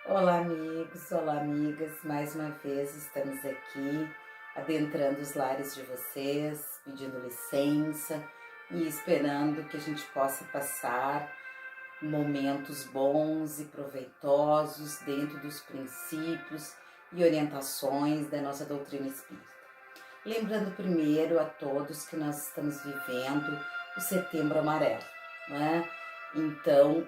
Olá, amigos, olá, amigas. Mais uma vez estamos aqui adentrando os lares de vocês, pedindo licença e esperando que a gente possa passar momentos bons e proveitosos dentro dos princípios e orientações da nossa doutrina espírita. Lembrando primeiro a todos que nós estamos vivendo o Setembro Amarelo, não é? Então,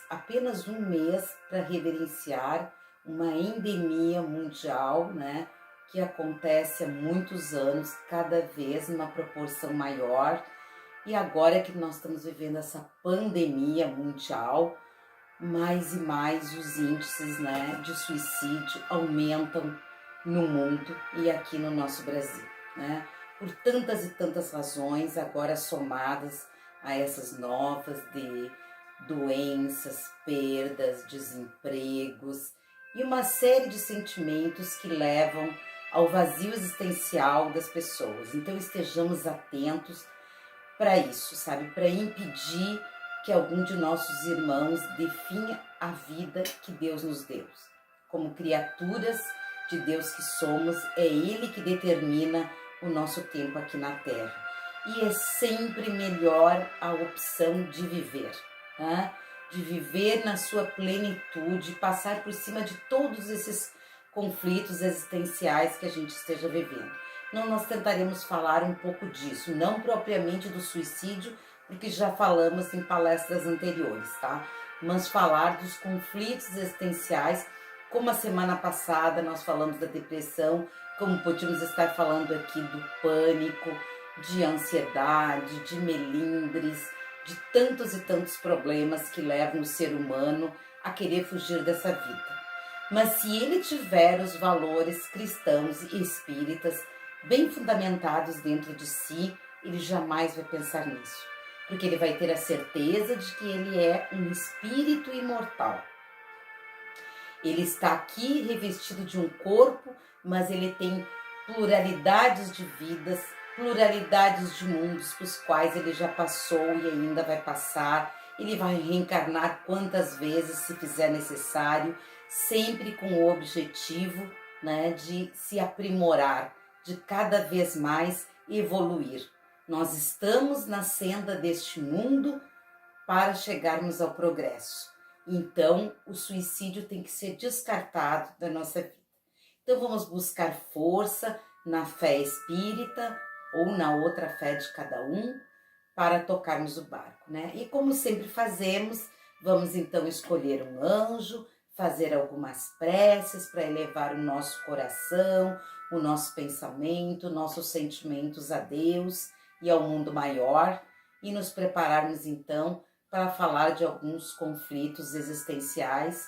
apenas um mês para reverenciar uma endemia mundial, né? Que acontece há muitos anos, cada vez numa proporção maior. E agora que nós estamos vivendo essa pandemia mundial, mais e mais os índices, né, de suicídio aumentam no mundo e aqui no nosso Brasil, né? Por tantas e tantas razões, agora somadas a essas novas de doenças, perdas, desempregos e uma série de sentimentos que levam ao vazio existencial das pessoas. Então estejamos atentos para isso, sabe? Para impedir que algum de nossos irmãos definha a vida que Deus nos deu. Como criaturas de Deus que somos, é Ele que determina o nosso tempo aqui na Terra. E é sempre melhor a opção de viver, né? De viver na sua plenitude, passar por cima de todos esses conflitos existenciais que a gente esteja vivendo. Não, nós tentaremos falar um pouco disso, não propriamente do suicídio, porque já falamos em palestras anteriores, tá? Mas falar dos conflitos existenciais, como a semana passada nós falamos da depressão, como podíamos estar falando aqui do pânico, de ansiedade, de melindres, de tantos e tantos problemas que levam o ser humano a querer fugir dessa vida. Mas se ele tiver os valores cristãos e espíritas bem fundamentados dentro de si, ele jamais vai pensar nisso, porque ele vai ter a certeza de que ele é um espírito imortal. Ele está aqui revestido de um corpo, mas ele tem pluralidades de vidas, pluralidades de mundos pelos quais ele já passou e ainda vai passar. Ele vai reencarnar quantas vezes se fizer necessário, sempre com o objetivo, né, de se aprimorar, de cada vez mais evoluir. Nós estamos na senda deste mundo para chegarmos ao progresso. Então, o suicídio tem que ser descartado da nossa vida. Então, vamos buscar força na fé espírita ou na outra fé de cada um para tocarmos o barco, né? E como sempre fazemos, vamos então escolher um anjo, fazer algumas preces para elevar o nosso coração, o nosso pensamento, nossos sentimentos a Deus e ao mundo maior e nos prepararmos então para falar de alguns conflitos existenciais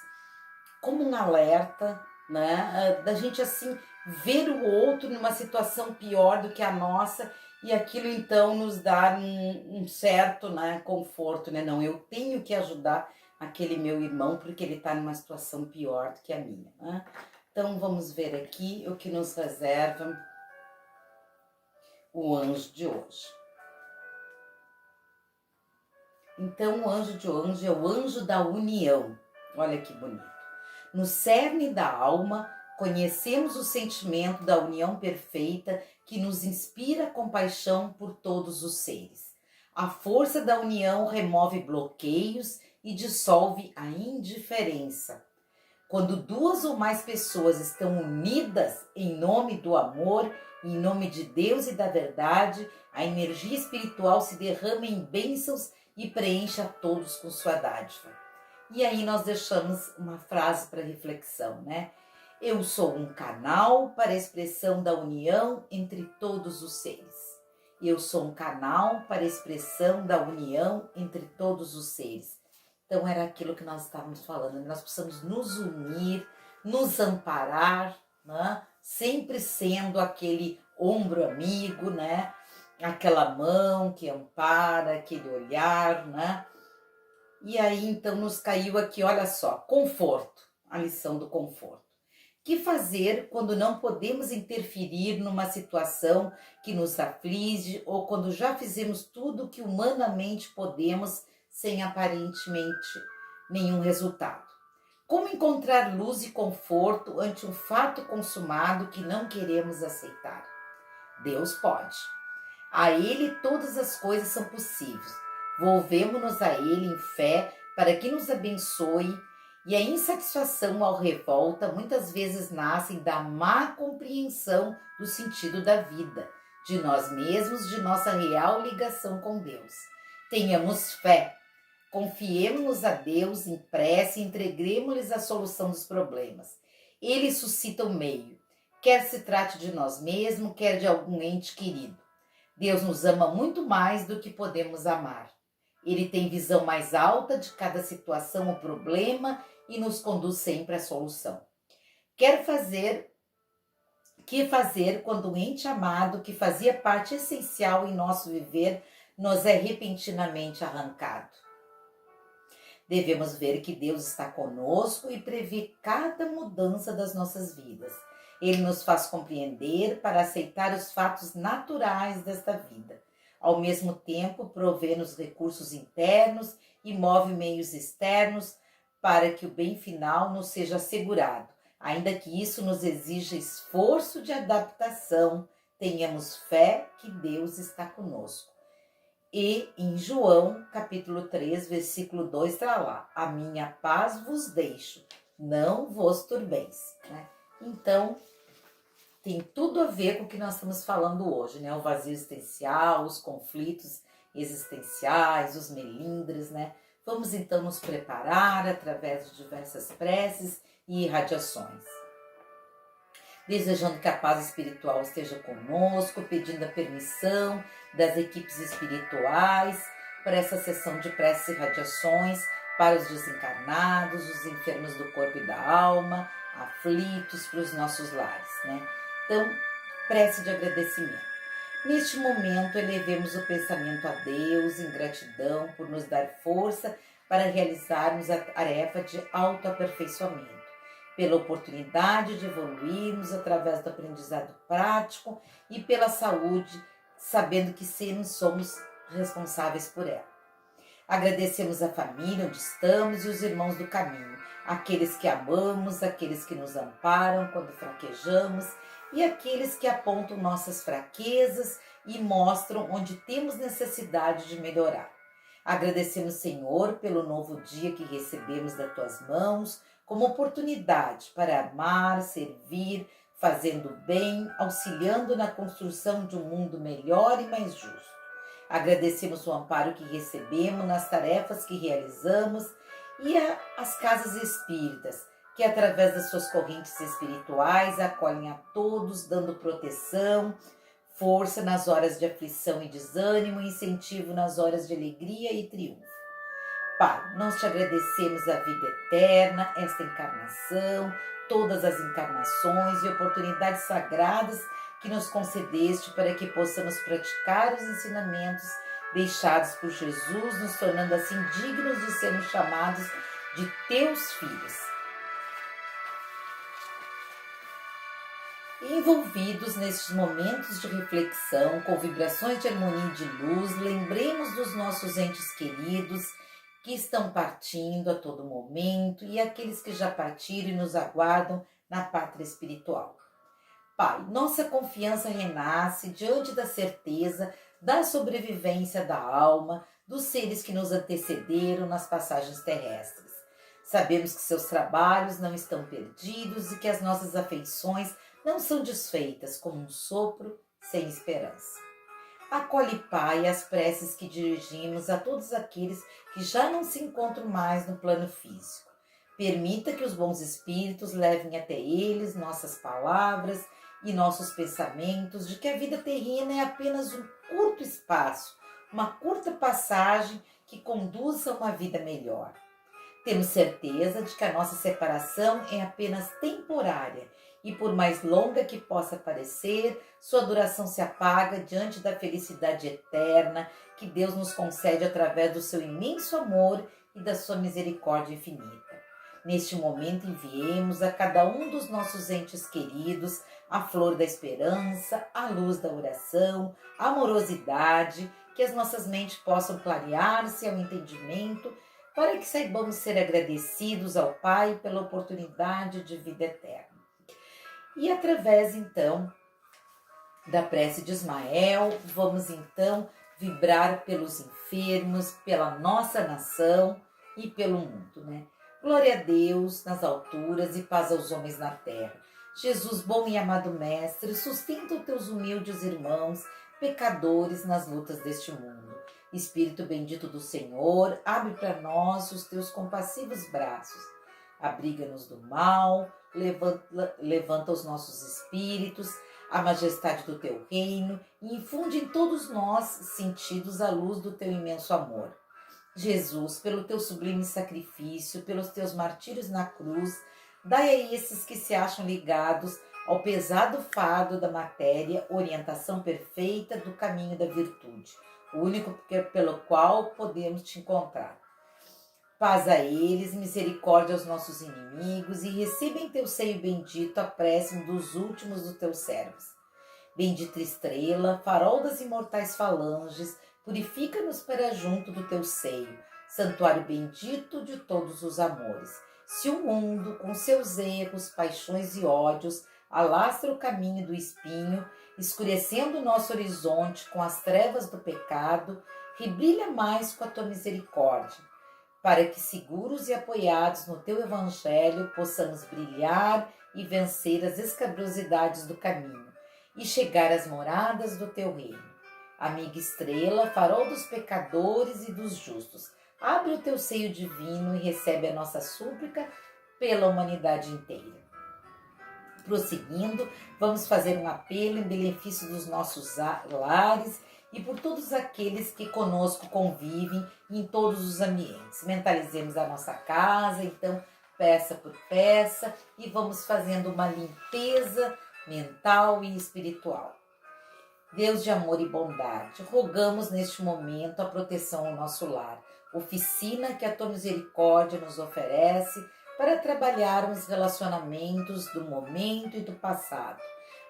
como um alerta, né, da gente assim ver o outro numa situação pior do que a nossa e aquilo então nos dá um certo, né, conforto, né? Não, eu tenho que ajudar aquele meu irmão porque ele está numa situação pior do que a minha, né? Então vamos ver aqui o que nos reserva o anjo de hoje. Então o anjo de hoje é o anjo da união. Olha que bonito. No cerne da alma, conhecemos o sentimento da união perfeita que nos inspira compaixão por todos os seres. A força da união remove bloqueios e dissolve a indiferença. Quando duas ou mais pessoas estão unidas em nome do amor, em nome de Deus e da verdade, a energia espiritual se derrama em bênçãos e preenche a todos com sua dádiva. E aí nós deixamos uma frase para reflexão, né? Eu sou um canal para a expressão da união entre todos os seres. Eu sou um canal para a expressão da união entre todos os seres. Então era aquilo que nós estávamos falando, nós precisamos nos unir, nos amparar, né? Sempre sendo aquele ombro amigo, né? Aquela mão que ampara, aquele olhar, né? E aí então nos caiu aqui, olha só, conforto, a lição do conforto. Que fazer quando não podemos interferir numa situação que nos aflige ou quando já fizemos tudo o que humanamente podemos sem aparentemente nenhum resultado? Como encontrar luz e conforto ante um fato consumado que não queremos aceitar? Deus pode. A Ele todas as coisas são possíveis. Volvemo-nos a Ele em fé para que nos abençoe, e a insatisfação ou revolta muitas vezes nascem da má compreensão do sentido da vida, de nós mesmos, de nossa real ligação com Deus. Tenhamos fé, confiemos a Deus em prece e entreguemos-lhes a solução dos problemas. Ele suscita o meio, quer se trate de nós mesmos, quer de algum ente querido. Deus nos ama muito mais do que podemos amar. Ele tem visão mais alta de cada situação ou problema e nos conduz sempre à solução. Que fazer quando o ente amado, que fazia parte essencial em nosso viver, nos é repentinamente arrancado? Devemos ver que Deus está conosco e prevê cada mudança das nossas vidas. Ele nos faz compreender para aceitar os fatos naturais desta vida. Ao mesmo tempo, provê-nos recursos internos e move meios externos para que o bem final nos seja assegurado. Ainda que isso nos exija esforço de adaptação, tenhamos fé que Deus está conosco. E em João, capítulo 3, versículo 2, está lá: a minha paz vos deixo, não vos turbeis. Então, tem tudo a ver com o que nós estamos falando hoje, O vazio existencial, os conflitos existenciais, os melindres, Vamos então nos preparar através de diversas preces e irradiações. Desejando que a paz espiritual esteja conosco, pedindo a permissão das equipes espirituais para essa sessão de preces e radiações para os desencarnados, os enfermos do corpo e da alma, aflitos, para os nossos lares, Então, prece de agradecimento. Neste momento, elevemos o pensamento a Deus em gratidão por nos dar força para realizarmos a tarefa de autoaperfeiçoamento, pela oportunidade de evoluirmos através do aprendizado prático e pela saúde, sabendo que sempre somos responsáveis por ela. Agradecemos a família onde estamos e os irmãos do caminho, aqueles que amamos, aqueles que nos amparam quando fraquejamos e aqueles que apontam nossas fraquezas e mostram onde temos necessidade de melhorar. Agradecemos, Senhor, pelo novo dia que recebemos das Tuas mãos, como oportunidade para amar, servir, fazendo bem, auxiliando na construção de um mundo melhor e mais justo. Agradecemos o amparo que recebemos nas tarefas que realizamos e as casas espíritas, que através das suas correntes espirituais acolhem a todos, dando proteção, força nas horas de aflição e desânimo, incentivo nas horas de alegria e triunfo. Pai, nós te agradecemos a vida eterna, esta encarnação, todas as encarnações e oportunidades sagradas que nos concedeste para que possamos praticar os ensinamentos deixados por Jesus, nos tornando assim dignos de sermos chamados de teus filhos. Envolvidos nestes momentos de reflexão, com vibrações de harmonia e de luz, lembremos dos nossos entes queridos que estão partindo a todo momento e aqueles que já partiram e nos aguardam na pátria espiritual. Pai, nossa confiança renasce diante da certeza da sobrevivência da alma dos seres que nos antecederam nas passagens terrestres. Sabemos que seus trabalhos não estão perdidos e que as nossas afeições não são desfeitas como um sopro sem esperança. Acolhe, Pai, as preces que dirigimos a todos aqueles que já não se encontram mais no plano físico. Permita que os bons espíritos levem até eles nossas palavras e nossos pensamentos de que a vida terrena é apenas um curto espaço, uma curta passagem que conduz a uma vida melhor. Temos certeza de que a nossa separação é apenas temporária e, por mais longa que possa parecer, sua duração se apaga diante da felicidade eterna que Deus nos concede através do seu imenso amor e da sua misericórdia infinita. Neste momento, enviemos a cada um dos nossos entes queridos a flor da esperança, a luz da oração, a amorosidade, que as nossas mentes possam clarear-se ao entendimento para que saibamos ser agradecidos ao Pai pela oportunidade de vida eterna. E através, então, da prece de Ismael, vamos então vibrar pelos enfermos, pela nossa nação e pelo mundo, né? Glória a Deus nas alturas e paz aos homens na terra. Jesus, bom e amado Mestre, sustenta os teus humildes irmãos, pecadores nas lutas deste mundo. Espírito bendito do Senhor, abre para nós os teus compassivos braços. Abriga-nos do mal, levanta os nossos espíritos, a majestade do teu reino e infunde em todos nós sentidos a luz do teu imenso amor. Jesus, pelo teu sublime sacrifício, pelos teus martírios na cruz, dai a esses que se acham ligados ao pesado fardo da matéria orientação perfeita do caminho da virtude, o único pelo qual podemos te encontrar. Paz a eles, misericórdia aos nossos inimigos, e receba em teu seio bendito a prece dos últimos dos teus servos. Bendita estrela, farol das imortais falanges, purifica-nos para junto do teu seio, santuário bendito de todos os amores. Se o mundo, com seus erros, paixões e ódios, alastra o caminho do espinho, escurecendo o nosso horizonte com as trevas do pecado, rebrilha mais com a tua misericórdia, para que, seguros e apoiados no teu evangelho, possamos brilhar e vencer as escabrosidades do caminho e chegar às moradas do teu reino. Amiga estrela, farol dos pecadores e dos justos, abre o teu seio divino e recebe a nossa súplica pela humanidade inteira. Prosseguindo, vamos fazer um apelo em benefício dos nossos lares e por todos aqueles que conosco convivem em todos os ambientes. Mentalizemos a nossa casa, então, peça por peça, e vamos fazendo uma limpeza mental e espiritual. Deus de amor e bondade, rogamos neste momento a proteção ao nosso lar, oficina que a tua misericórdia nos oferece para trabalharmos relacionamentos do momento e do passado,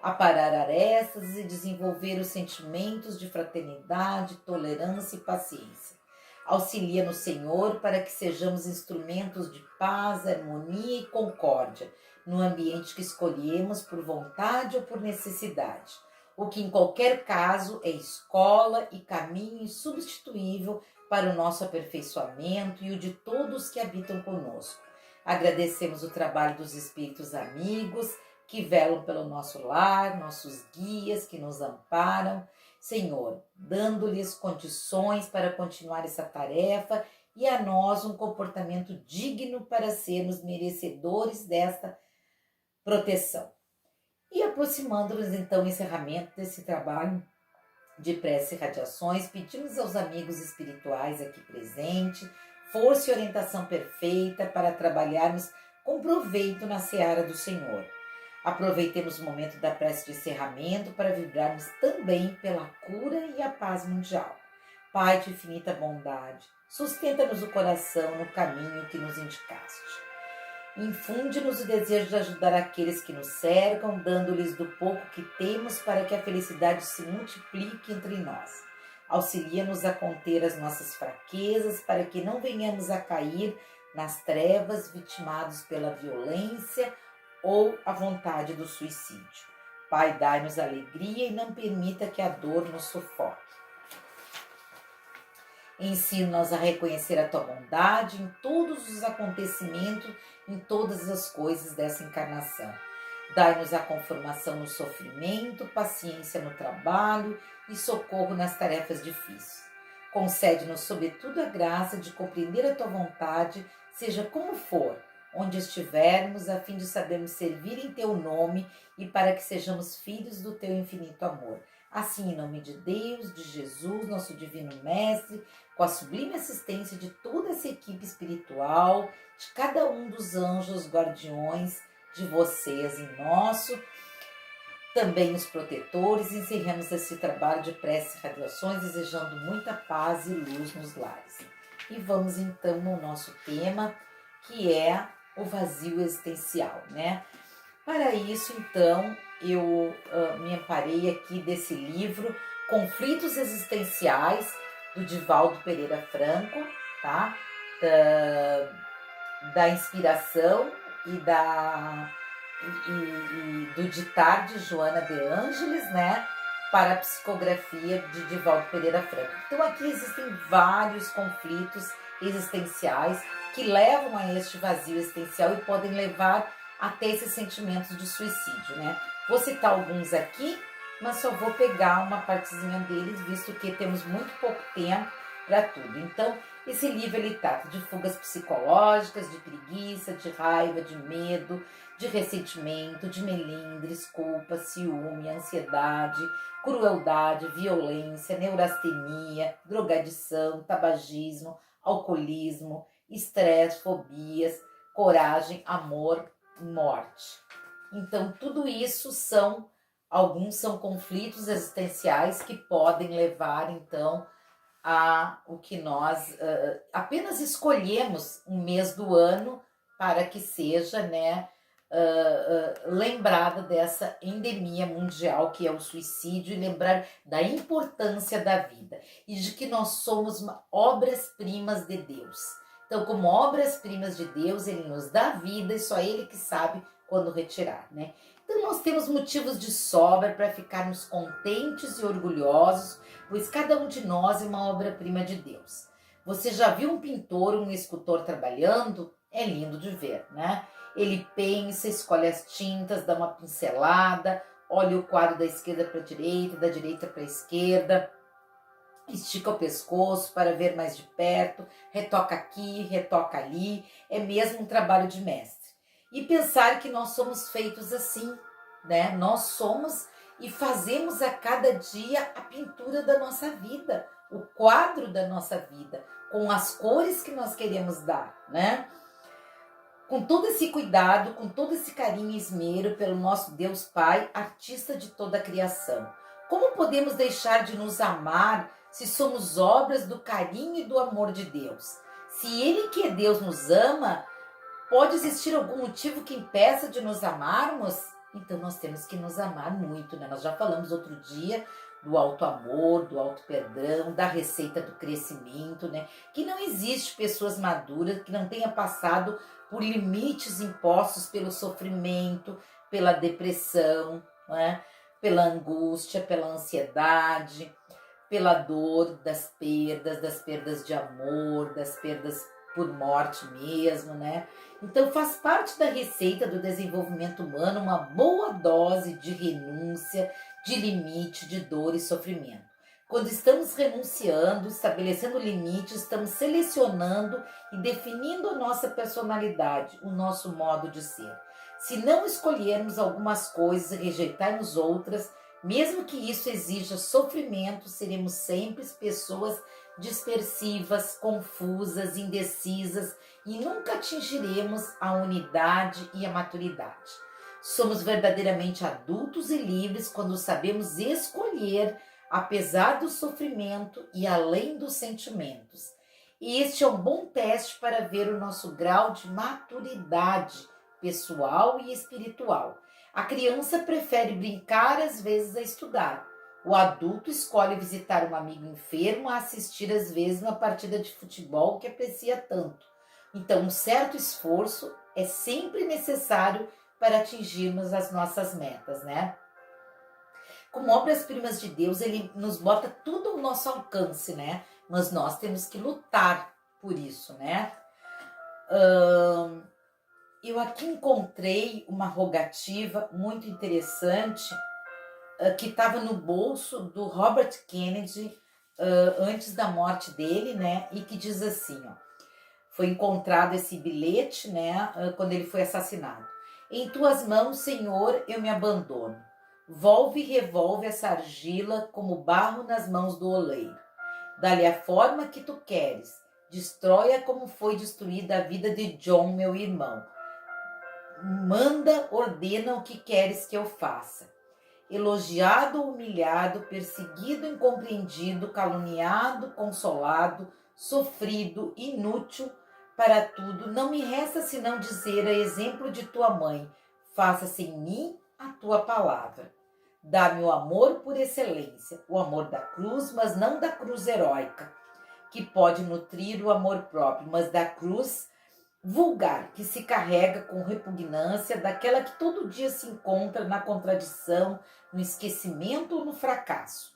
aparar arestas e desenvolver os sentimentos de fraternidade, tolerância e paciência. Auxilia-nos, Senhor, para que sejamos instrumentos de paz, harmonia e concórdia no ambiente que escolhemos por vontade ou por necessidade, o que em qualquer caso é escola e caminho insubstituível para o nosso aperfeiçoamento e o de todos que habitam conosco. Agradecemos o trabalho dos espíritos amigos que velam pelo nosso lar, nossos guias que nos amparam, Senhor, dando-lhes condições para continuar essa tarefa e a nós um comportamento digno para sermos merecedores desta proteção. E aproximando-nos então do encerramento desse trabalho de prece e radiações, pedimos aos amigos espirituais aqui presentes força e orientação perfeita para trabalharmos com proveito na seara do Senhor. Aproveitemos o momento da prece de encerramento para vibrarmos também pela cura e a paz mundial. Pai de infinita bondade, sustenta-nos o coração no caminho que nos indicaste. Infunde-nos o desejo de ajudar aqueles que nos cercam, dando-lhes do pouco que temos para que a felicidade se multiplique entre nós. Auxilia-nos a conter as nossas fraquezas para que não venhamos a cair nas trevas vitimados pela violência ou a vontade do suicídio. Pai, dai-nos alegria e não permita que a dor nos sufoque. Ensina-nos a reconhecer a tua bondade em todos os acontecimentos, em todas as coisas dessa encarnação. Dai-nos a conformação no sofrimento, paciência no trabalho e socorro nas tarefas difíceis. Concede-nos, sobretudo, a graça de compreender a tua vontade, seja como for, onde estivermos, a fim de sabermos servir em teu nome e para que sejamos filhos do teu infinito amor. Assim, em nome de Deus, de Jesus, nosso divino mestre, com a sublime assistência de toda essa equipe espiritual, de cada um dos anjos guardiões de vocês e nosso, também os protetores, encerramos esse trabalho de prece e radiações, desejando muita paz e luz nos lares. E vamos então no nosso tema, que é o vazio existencial, né? Para isso, então, eu me amparei aqui desse livro, Conflitos Existenciais, do Divaldo Pereira Franco, tá? da inspiração e do ditar de Joana de Ângeles, né, para a psicografia de Divaldo Pereira Franco. Então aqui existem vários conflitos existenciais que levam a este vazio existencial e podem levar até esses sentimentos de suicídio, né? Vou citar alguns aqui, mas só vou pegar uma partezinha deles, visto que temos muito pouco tempo para tudo. Então, esse livro ele trata de fugas psicológicas, de preguiça, de raiva, de medo, de ressentimento, de melindres, culpa, ciúme, ansiedade, crueldade, violência, neurastenia, drogadição, tabagismo, alcoolismo, estresse, fobias, coragem, amor, morte. Então, tudo isso alguns são conflitos existenciais que podem levar, então, a o que nós apenas escolhemos um mês do ano para que seja, né, lembrada dessa endemia mundial que é o suicídio e lembrar da importância da vida e de que nós somos obras-primas de Deus. Então, como obras-primas de Deus, Ele nos dá vida e só Ele que sabe quando retirar, né? Então, nós temos motivos de sobra para ficarmos contentes e orgulhosos, pois cada um de nós é uma obra-prima de Deus. Você já viu um pintor, um escultor trabalhando? É lindo de ver, né? Ele pensa, escolhe as tintas, dá uma pincelada, olha o quadro da esquerda para a direita, da direita para a esquerda, estica o pescoço para ver mais de perto, retoca aqui, retoca ali, é mesmo um trabalho de mestre. E pensar que nós somos feitos assim, né? Nós somos e fazemos a cada dia a pintura da nossa vida, o quadro da nossa vida, com as cores que nós queremos dar, né? Com todo esse cuidado, com todo esse carinho e esmero pelo nosso Deus Pai, artista de toda a criação. Como podemos deixar de nos amar se somos obras do carinho e do amor de Deus? Se Ele que é Deus nos ama, pode existir algum motivo que impeça de nos amarmos? Então nós temos que nos amar muito, né? Nós já falamos outro dia do alto amor, do alto perdão, da receita do crescimento, né? Que não existe pessoas maduras que não tenha passado por limites impostos pelo sofrimento, pela depressão, né? Pela angústia, pela ansiedade, pela dor das perdas de amor, das perdas por morte mesmo, né? Então faz parte da receita do desenvolvimento humano uma boa dose de renúncia, de limite, de dor e sofrimento. Quando estamos renunciando, estabelecendo limites, estamos selecionando e definindo a nossa personalidade, o nosso modo de ser. Se não escolhermos algumas coisas e rejeitarmos outras, mesmo que isso exija sofrimento, seremos sempre pessoas dispersivas, confusas, indecisas e nunca atingiremos a unidade e a maturidade. Somos verdadeiramente adultos e livres quando sabemos escolher, apesar do sofrimento e além dos sentimentos. E este é um bom teste para ver o nosso grau de maturidade pessoal e espiritual. A criança prefere brincar às vezes a estudar. O adulto escolhe visitar um amigo enfermo a assistir às vezes uma partida de futebol que aprecia tanto. Então, um certo esforço é sempre necessário para atingirmos as nossas metas, né? Como obras-primas de Deus, Ele nos bota tudo ao nosso alcance, né? Mas nós temos que lutar por isso, né? Eu aqui encontrei uma rogativa muito interessante que estava no bolso do Robert Kennedy antes da morte dele, né? E que diz assim, ó, foi encontrado esse bilhete, né? Quando ele foi assassinado. Em tuas mãos, Senhor, eu me abandono. Volve e revolve essa argila como barro nas mãos do oleiro. Dá-lhe a forma que tu queres. Destrói-a como foi destruída a vida de John, meu irmão. Manda, ordena o que queres que eu faça. Elogiado ou humilhado, perseguido, incompreendido, caluniado, consolado, sofrido, inútil para tudo, não me resta senão dizer a exemplo de tua mãe, faça-se em mim a tua palavra. Dá-me o amor por excelência, o amor da cruz, mas não da cruz heróica, que pode nutrir o amor próprio, mas da cruz vulgar, que se carrega com repugnância daquela que todo dia se encontra na contradição, no esquecimento ou no fracasso,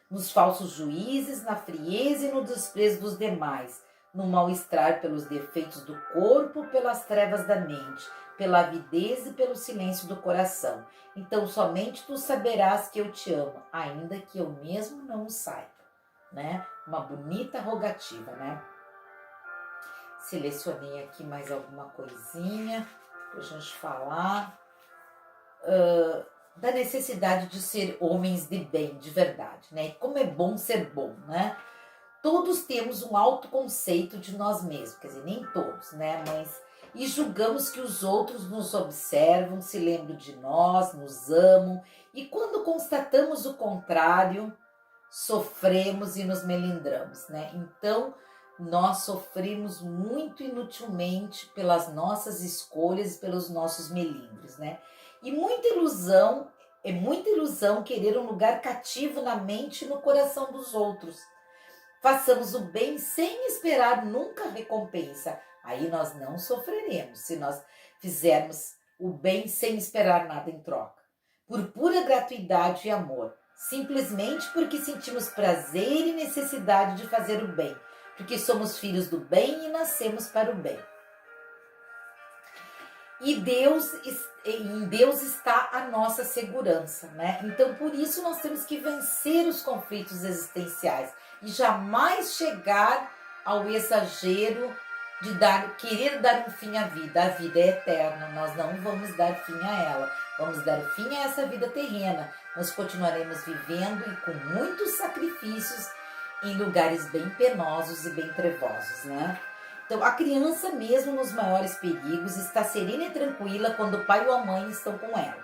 nos falsos juízes, na frieza e no desprezo dos demais, no mal-estar pelos defeitos do corpo, pelas trevas da mente, pela avidez e pelo silêncio do coração. Então somente tu saberás que eu te amo, ainda que eu mesmo não o saiba, né? Uma bonita rogativa, né? Selecionei aqui mais alguma coisinha para a gente falar da necessidade de ser homens de bem, de verdade, né? E como é bom ser bom, né? Todos temos um autoconceito de nós mesmos, quer dizer, nem todos, né? E julgamos que os outros nos observam, se lembram de nós, nos amam, e quando constatamos o contrário, sofremos e nos melindramos, né? Então, nós sofremos muito inutilmente pelas nossas escolhas e pelos nossos melindres, né? E é muita ilusão querer um lugar cativo na mente e no coração dos outros. Façamos o bem sem esperar nunca recompensa. Aí nós não sofreremos se nós fizermos o bem sem esperar nada em troca. Por pura gratuidade e amor. Simplesmente porque sentimos prazer e necessidade de fazer o bem. Porque somos filhos do bem e nascemos para o bem. E em Deus está a nossa segurança, né? Então, por isso, nós temos que vencer os conflitos existenciais e jamais chegar ao exagero de querer dar um fim à vida. A vida é eterna, nós não vamos dar fim a ela. Vamos dar fim a essa vida terrena. Nós continuaremos vivendo e com muitos sacrifícios em lugares bem penosos e bem trevosos, né? Então, a criança, mesmo nos maiores perigos, está serena e tranquila quando o pai ou a mãe estão com ela.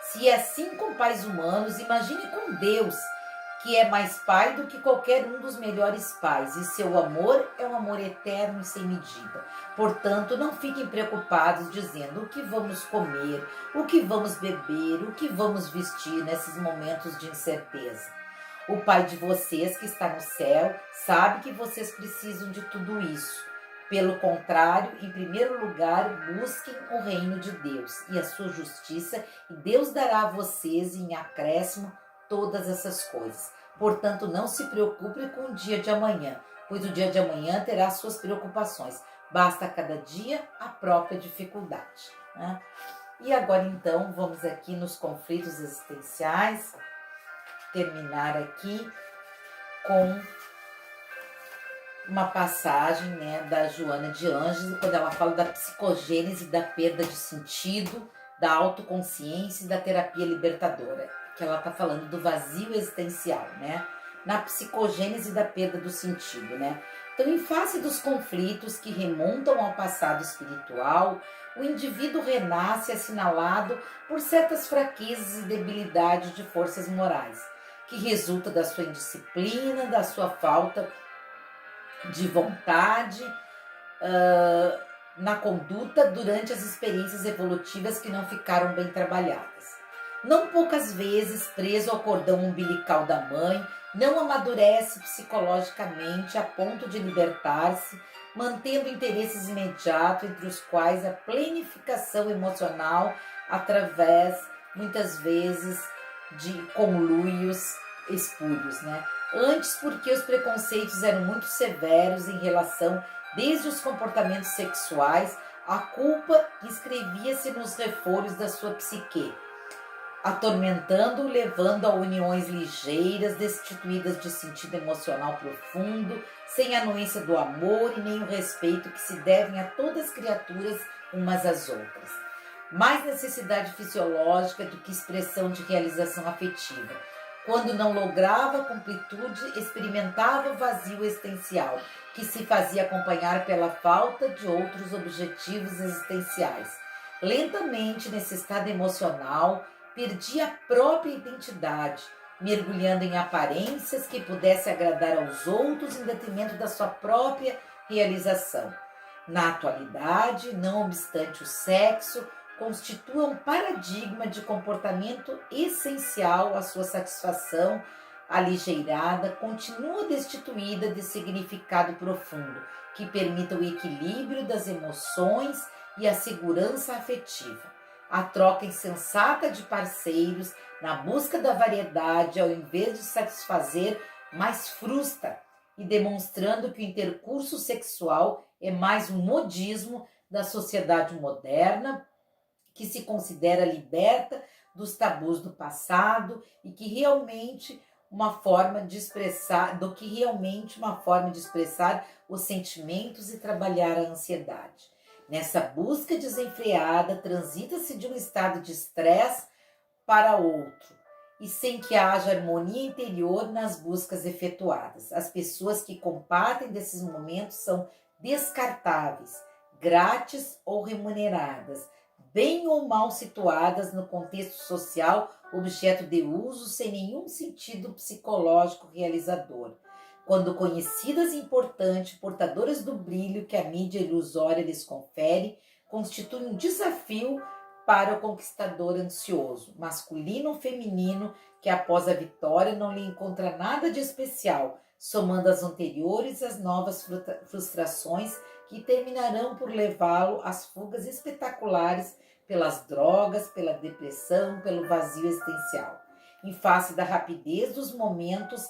Se é assim com pais humanos, imagine com Deus, que é mais pai do que qualquer um dos melhores pais, e seu amor é um amor eterno e sem medida. Portanto, não fiquem preocupados dizendo o que vamos comer, o que vamos beber, o que vamos vestir nesses momentos de incerteza. O Pai de vocês, que está no céu, sabe que vocês precisam de tudo isso. Pelo contrário, em primeiro lugar, busquem o reino de Deus e a sua justiça, e Deus dará a vocês em acréscimo todas essas coisas. Portanto, não se preocupe com o dia de amanhã, pois o dia de amanhã terá suas preocupações. Basta a cada dia a própria dificuldade, né? E agora, então, vamos aqui nos conflitos existenciais, terminar aqui com uma passagem, né, da Joana de Ângeles, quando ela fala da psicogênese, da perda de sentido, da autoconsciência e da terapia libertadora, que ela está falando do vazio existencial, né, na psicogênese da perda do sentido, né. Então, em face dos conflitos que remontam ao passado espiritual, o indivíduo renasce assinalado por certas fraquezas e debilidades de forças morais, que resulta da sua indisciplina, da sua falta de vontade na conduta durante as experiências evolutivas que não ficaram bem trabalhadas. Não poucas vezes, preso ao cordão umbilical da mãe, não amadurece psicologicamente a ponto de libertar-se, mantendo interesses imediatos, entre os quais a planificação emocional através, muitas vezes, de conluios espúrios, né? Antes, porque os preconceitos eram muito severos em relação, desde os comportamentos sexuais, a culpa escrevia-se nos reforços da sua psique, atormentando-o, levando a uniões ligeiras, destituídas de sentido emocional profundo, sem a anuência do amor e nem o respeito que se devem a todas as criaturas umas às outras. Mais necessidade fisiológica do que expressão de realização afetiva. Quando não lograva completude, experimentava o vazio existencial, que se fazia acompanhar pela falta de outros objetivos existenciais. Lentamente, nesse estado emocional, perdia a própria identidade, mergulhando em aparências que pudesse agradar aos outros em detrimento da sua própria realização. Na atualidade, não obstante o sexo, constitua um paradigma de comportamento essencial à sua satisfação aligeirada, continua destituída de significado profundo, que permita o equilíbrio das emoções e a segurança afetiva. A troca insensata de parceiros na busca da variedade, ao invés de satisfazer, mais frustra, e demonstrando que o intercurso sexual é mais um modismo da sociedade moderna, que se considera liberta dos tabus do passado e que realmente uma forma de expressar, os sentimentos e trabalhar a ansiedade. Nessa busca desenfreada, transita-se de um estado de estresse para outro, e sem que haja harmonia interior nas buscas efetuadas. As pessoas que compartem desses momentos são descartáveis, grátis ou remuneradas, bem ou mal situadas no contexto social, objeto de uso sem nenhum sentido psicológico realizador. Quando conhecidas e importantes, portadoras do brilho que a mídia ilusória lhes confere, constituem um desafio para o conquistador ansioso, masculino ou feminino, que após a vitória não lhe encontra nada de especial, somando as anteriores às novas frustrações que terminarão por levá-lo às fugas espetaculares pelas drogas, pela depressão, pelo vazio existencial. Em face da rapidez dos momentos,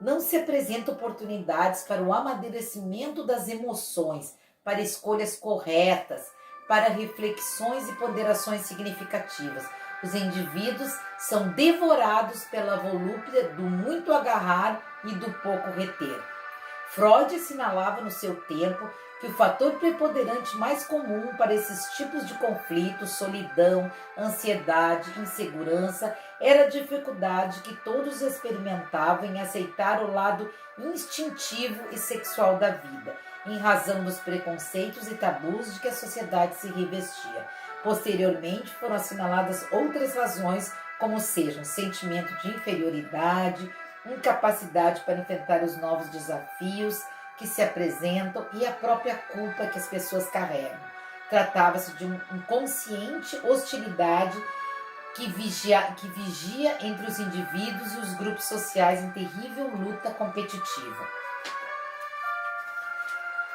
não se apresentam oportunidades para o amadurecimento das emoções, para escolhas corretas, para reflexões e ponderações significativas. Os indivíduos são devorados pela volúpia do muito agarrar e do pouco reter. Freud assinalava no seu tempo que o fator preponderante mais comum para esses tipos de conflitos, solidão, ansiedade, insegurança, era a dificuldade que todos experimentavam em aceitar o lado instintivo e sexual da vida, em razão dos preconceitos e tabus de que a sociedade se revestia. Posteriormente, foram assinaladas outras razões, como sejam sentimento de inferioridade, incapacidade para enfrentar os novos desafios que se apresentam e a própria culpa que as pessoas carregam. Tratava-se de uma inconsciente hostilidade que vigia entre os indivíduos e os grupos sociais em terrível luta competitiva.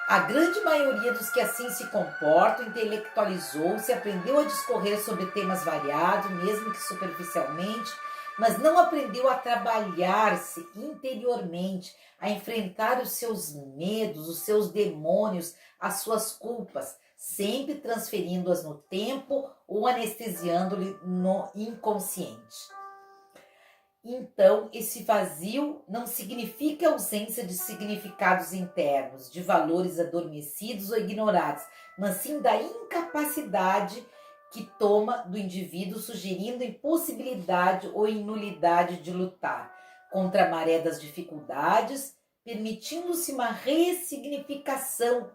A grande maioria dos que assim se comportam intelectualizou-se, aprendeu a discorrer sobre temas variados, mesmo que superficialmente, mas não aprendeu a trabalhar-se interiormente, a enfrentar os seus medos, os seus demônios, as suas culpas, sempre transferindo-as no tempo ou anestesiando-lhe no inconsciente. Então, esse vazio não significa ausência de significados internos, de valores adormecidos ou ignorados, mas sim da incapacidade que toma do indivíduo, sugerindo impossibilidade ou nulidade de lutar contra a maré das dificuldades, permitindo-se uma ressignificação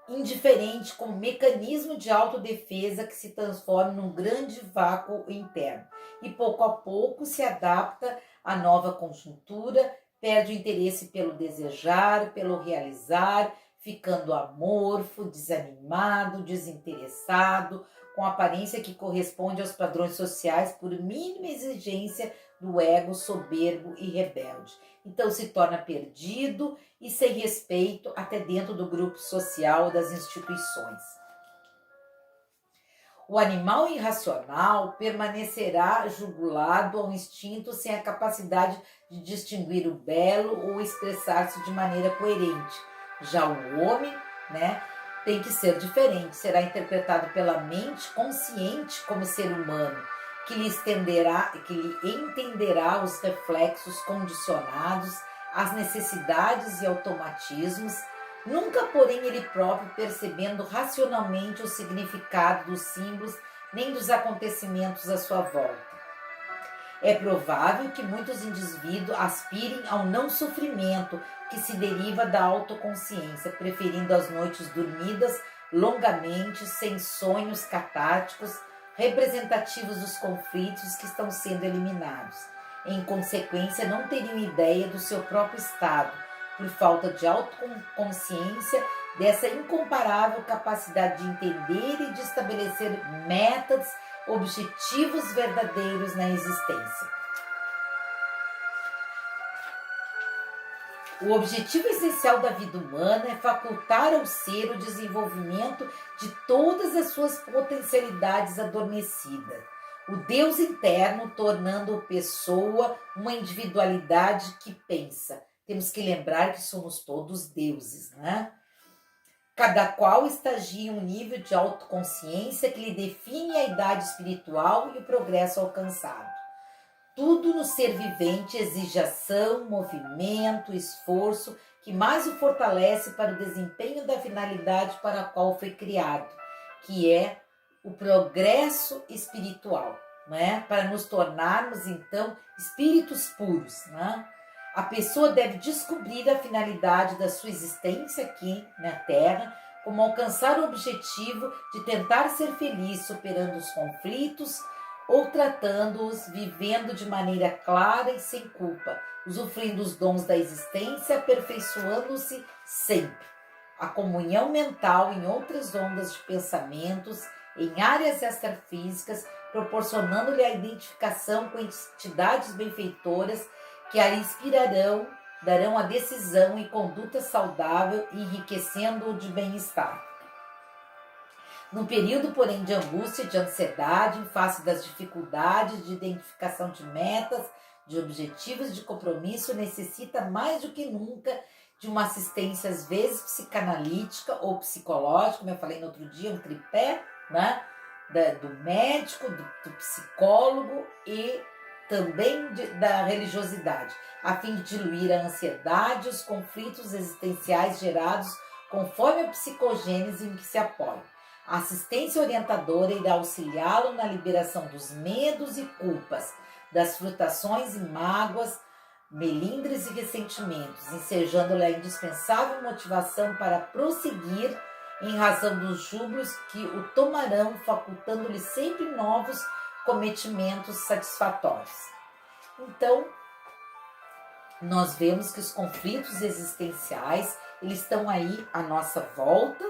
indiferente como mecanismo de autodefesa que se transforma num grande vácuo interno e pouco a pouco se adapta à nova conjuntura, perde o interesse pelo desejar, pelo realizar, ficando amorfo, desanimado, desinteressado, com aparência que corresponde aos padrões sociais por mínima exigência do ego soberbo e rebelde. Então se torna perdido e sem respeito até dentro do grupo social das instituições. O animal irracional permanecerá jugulado ao instinto sem a capacidade de distinguir o belo ou expressar-se de maneira coerente. Já o homem, tem que ser diferente, será interpretado pela mente consciente como ser humano, que lhe entenderá os reflexos condicionados, as necessidades e automatismos, nunca, porém, ele próprio percebendo racionalmente o significado dos símbolos nem dos acontecimentos à sua volta. É provável que muitos indivíduos aspirem ao não sofrimento que se deriva da autoconsciência, preferindo as noites dormidas longamente, sem sonhos catárticos, representativos dos conflitos que estão sendo eliminados. Em consequência, não teriam ideia do seu próprio estado, por falta de autoconsciência, dessa incomparável capacidade de entender e de estabelecer metas, objetivos verdadeiros na existência. O objetivo essencial da vida humana é facultar ao ser o desenvolvimento de todas as suas potencialidades adormecidas. O Deus interno tornando pessoa uma individualidade que pensa. Temos que lembrar que somos todos deuses, né? Cada qual estagia em um nível de autoconsciência que lhe define a idade espiritual e o progresso alcançado. Tudo no ser vivente exige ação, movimento, esforço, que mais o fortalece para o desempenho da finalidade para a qual foi criado, que é o progresso espiritual, né? Para nos tornarmos, então, espíritos puros, né? A pessoa deve descobrir a finalidade da sua existência aqui na Terra, como alcançar o objetivo de tentar ser feliz, superando os conflitos ou tratando-os, vivendo de maneira clara e sem culpa, usufruindo os dons da existência, aperfeiçoando-se sempre. A comunhão mental em outras ondas de pensamentos, em áreas extrafísicas, proporcionando-lhe a identificação com entidades benfeitoras que a inspirarão, darão a decisão e conduta saudável, enriquecendo-o de bem-estar. Num período, porém, de angústia, de ansiedade, em face das dificuldades de identificação de metas, de objetivos, de compromisso, necessita mais do que nunca de uma assistência, às vezes, psicanalítica ou psicológica, como eu falei no outro dia, um tripé, né? Do médico, do psicólogo e também da religiosidade, a fim de diluir a ansiedade e os conflitos existenciais gerados conforme a psicogênese em que se apoia. A assistência orientadora irá auxiliá-lo na liberação dos medos e culpas, das frustrações e mágoas, melindres e ressentimentos, ensejando-lhe a indispensável motivação para prosseguir em razão dos júbilos que o tomarão, facultando-lhe sempre novos cometimentos satisfatórios. Então, nós vemos que os conflitos existenciais, eles estão aí à nossa volta,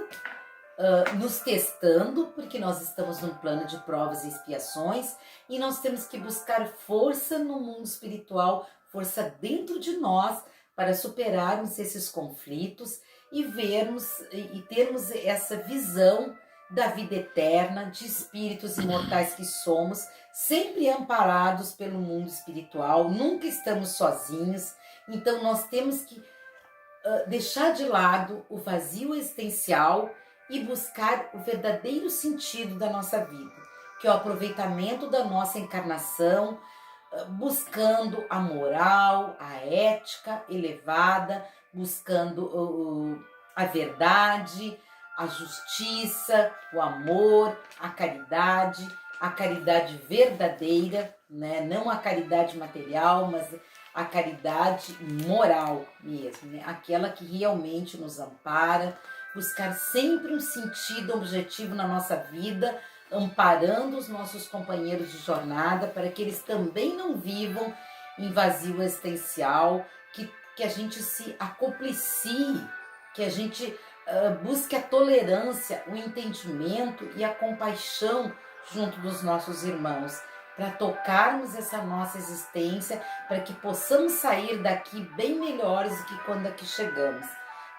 nos testando, porque nós estamos num plano de provas e expiações, e nós temos que buscar força no mundo espiritual, força dentro de nós, para superarmos esses conflitos e vermos e termos essa visão da vida eterna, de espíritos imortais que somos, sempre amparados pelo mundo espiritual, nunca estamos sozinhos. Então nós temos que deixar de lado o vazio existencial e buscar o verdadeiro sentido da nossa vida, que é o aproveitamento da nossa encarnação, buscando a moral, a ética elevada, buscando a verdade, a justiça, o amor, a caridade verdadeira, né? Não a caridade material, mas a caridade moral mesmo, né? Aquela que realmente nos ampara, buscar sempre um sentido objetivo na nossa vida, amparando os nossos companheiros de jornada para que eles também não vivam em vazio existencial, que a gente se acomplicie, que a gente busque a tolerância, o entendimento e a compaixão junto dos nossos irmãos, para tocarmos essa nossa existência, para que possamos sair daqui bem melhores do que quando aqui chegamos,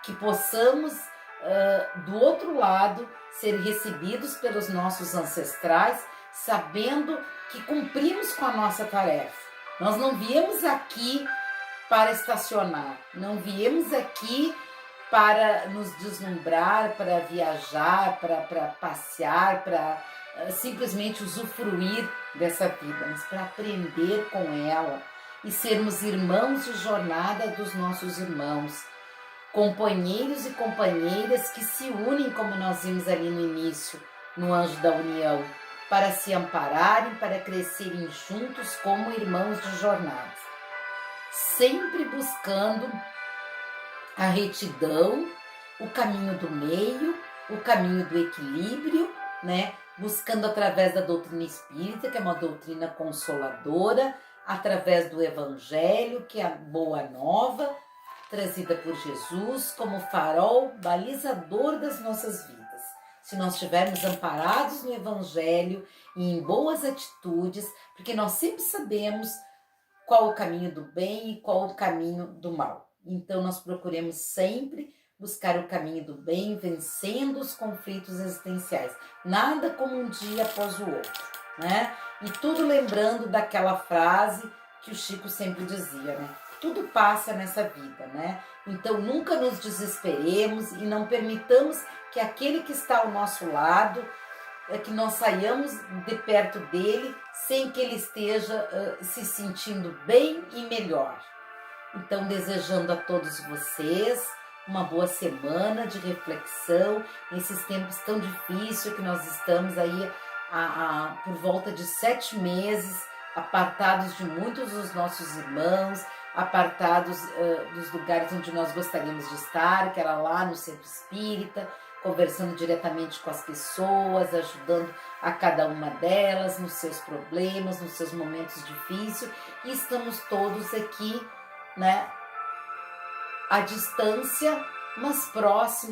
que possamos do outro lado ser recebidos pelos nossos ancestrais, sabendo que cumprimos com a nossa tarefa. Nós não viemos aqui para estacionar, não viemos aqui para nos deslumbrar, para viajar, para passear, para simplesmente usufruir dessa vida, mas para aprender com ela e sermos irmãos de jornada dos nossos irmãos, companheiros e companheiras que se unem, como nós vimos ali no início, no Anjo da União, para se ampararem, para crescerem juntos como irmãos de jornada, sempre buscando a retidão, o caminho do meio, o caminho do equilíbrio, né? Buscando através da doutrina espírita, que é uma doutrina consoladora, através do Evangelho, que é a boa nova, trazida por Jesus como farol balizador das nossas vidas. Se nós estivermos amparados no Evangelho e em boas atitudes, porque nós sempre sabemos qual o caminho do bem e qual o caminho do mal. Então nós procuremos sempre buscar o caminho do bem, vencendo os conflitos existenciais. Nada como um dia após o outro, né? E tudo lembrando daquela frase que o Chico sempre dizia, né? Tudo passa nessa vida, né? Então nunca nos desesperemos e não permitamos que aquele que está ao nosso lado, que nós saiamos de perto dele sem que ele esteja se sentindo bem e melhor. Então, desejando a todos vocês uma boa semana de reflexão, nesses tempos tão difíceis que nós estamos aí por volta de 7 meses, apartados de muitos dos nossos irmãos, apartados dos lugares onde nós gostaríamos de estar, que era lá no Centro Espírita, conversando diretamente com as pessoas, ajudando a cada uma delas nos seus problemas, nos seus momentos difíceis, e estamos todos aqui, né, à distância, mas próximos.